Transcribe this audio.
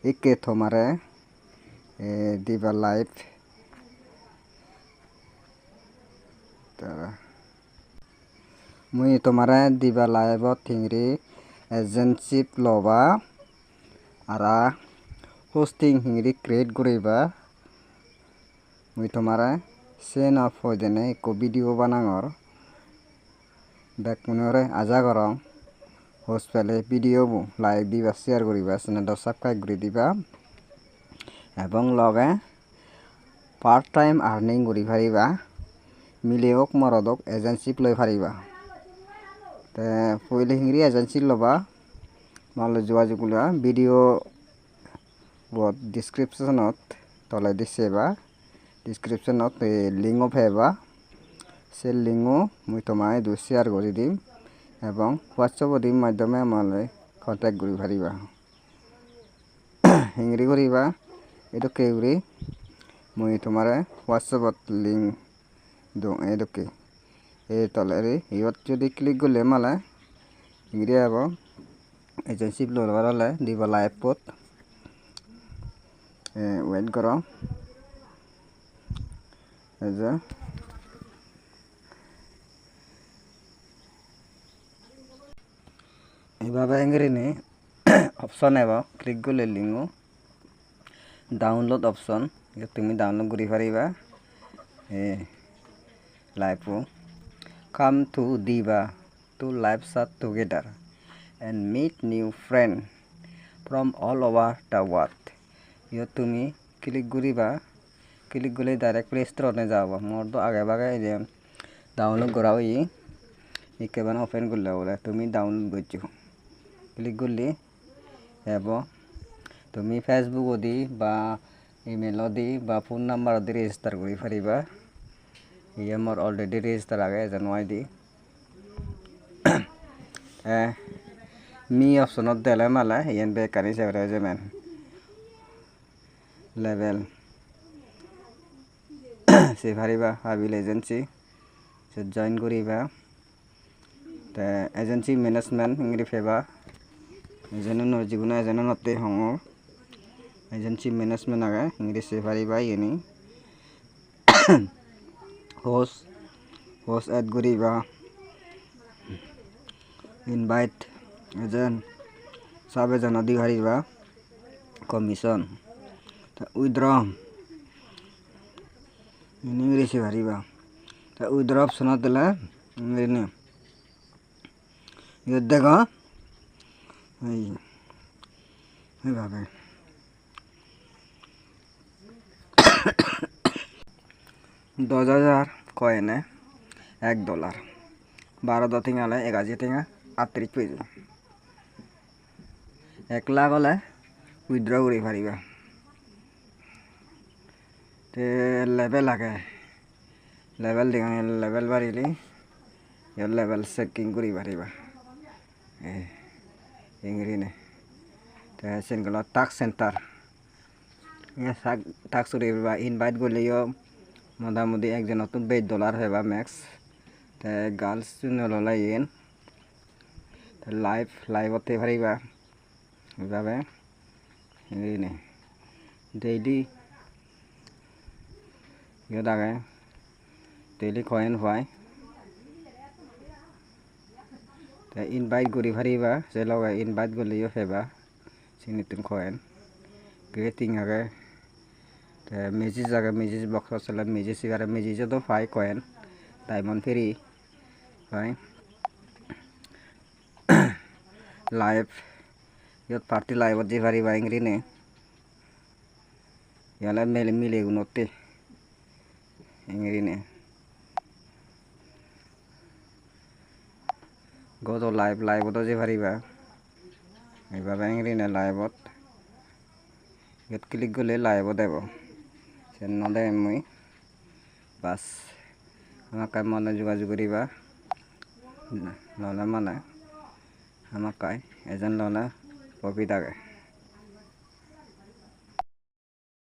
Ikke tomare diba live mui tomare diba live thingri agency loba ara hosting hingri create goriba mui tomare sena foidene ekko video banangor bekmunore ajagorong host pele video bo like diba share goriba channel subscribe gori diba ebong loge part time earning gori pariba mileyok morodok agency loi pariba te pहिले hingri agency loba মালে যোগাযোগ করা video বট ডেসক্রিপশনত তলে দিছেবা ডেসক্রিপশনত link ফেবা সে link মুই তোমায় দু share করে দিম এবং হোয়াটসঅ্যাপ দিম মাধ্যমে আমালে কন্টাক্ট করি পারিবা হিংরি করিবা এটো কেউরি মুই তোমারে হোয়াটসঅ্যাপত লিংক দং এদকে এ তলেরে ইয়ত যদি ক্লিক করলে মালে হিংরি এবং agency lobar hole diba live pot wait koro eje এভাবে এঙ্গরিনি অপশন এব ক্লিক করলে লিঙ্ক ডাউনলোড অপশন তুমি ডাউনলোড করি পারিবা লাইভ কাম টু দিবা two live chat together and meet new friend from all over the world yo tumi click goriba click gole direct play store ne jaba mor to age bage je download kora hoi ekeban open korle bole tumi download gojjo click করলে ebo tumi facebook odi ba email odi ba phone number odi register kori pariba iye mor already register age janwai di মি অপশনত দেলে মালে ইয়ান bakery সেবরে যেমেন level সে পারিবা Habil agency সে join করিবা তে agency management ইংরি ফেবা এজেন যিকোনো এজেন নতে হং agency management আগে ইংরি সে পারিবা ইনি হোস্ট এড করিবা ইনভাইট এজন সাবে জন দি হারিবা কমিশন তা উইথড্র ইংলিশে হারিবা তা উইথড্র অপশন দিলে ইংলিশে ইয়ে দেখো এইভাবে 10,000 কয়েনে $1 12 টিঙালে 1000 টিঙা 38 পেজ 1 লাখ হলে উইথড্র করি পারিবা তে লেভেল আগে লেভেল দিও লেভেল বাড়িলি ইয়া লেভেল চেকিং করি পারিবা ইংরিনে তে সেনগুলো টাস্ক সেন্টার ইয়া টাস্ক করিবা ইনভাইট করলিও মোটামুটি একজন নতুন $20 হেবা ম্যাক্স তে গার্লস নললা ইন লাইভ হতে পারিবা এভাবে ইংরিনে ডেইলি ইয়া দাগে ডেইলি কয়েন হয় তে ইনভাইট করি পারিবা যে লগে ইনভাইট করলিও ফেবা সিনিতুন কয়েন গ্রেটিং আগে তে মেজিজ আগে মেজিজ বক্স চলে মেজিজ সিগারে মেজিজ তো পাই কয়েন ডায়মন্ড ফ্রি হয় লাইভ ইয়ত পার্টি লাইভত যে পারিবা ইংরিনে ইয়ালে মিলে গুণতে ইংরিনে গত লাইভত যে পারিবা এইভাবে ইংরিনে লাইভত ইয়াত ক্লিক করলে লাইভত দেব সে নদে মুই বাস আমাকে মনে যোগাযোগ করিবা নহলে মানে আমাকে এজন ললে প্রফিট আগে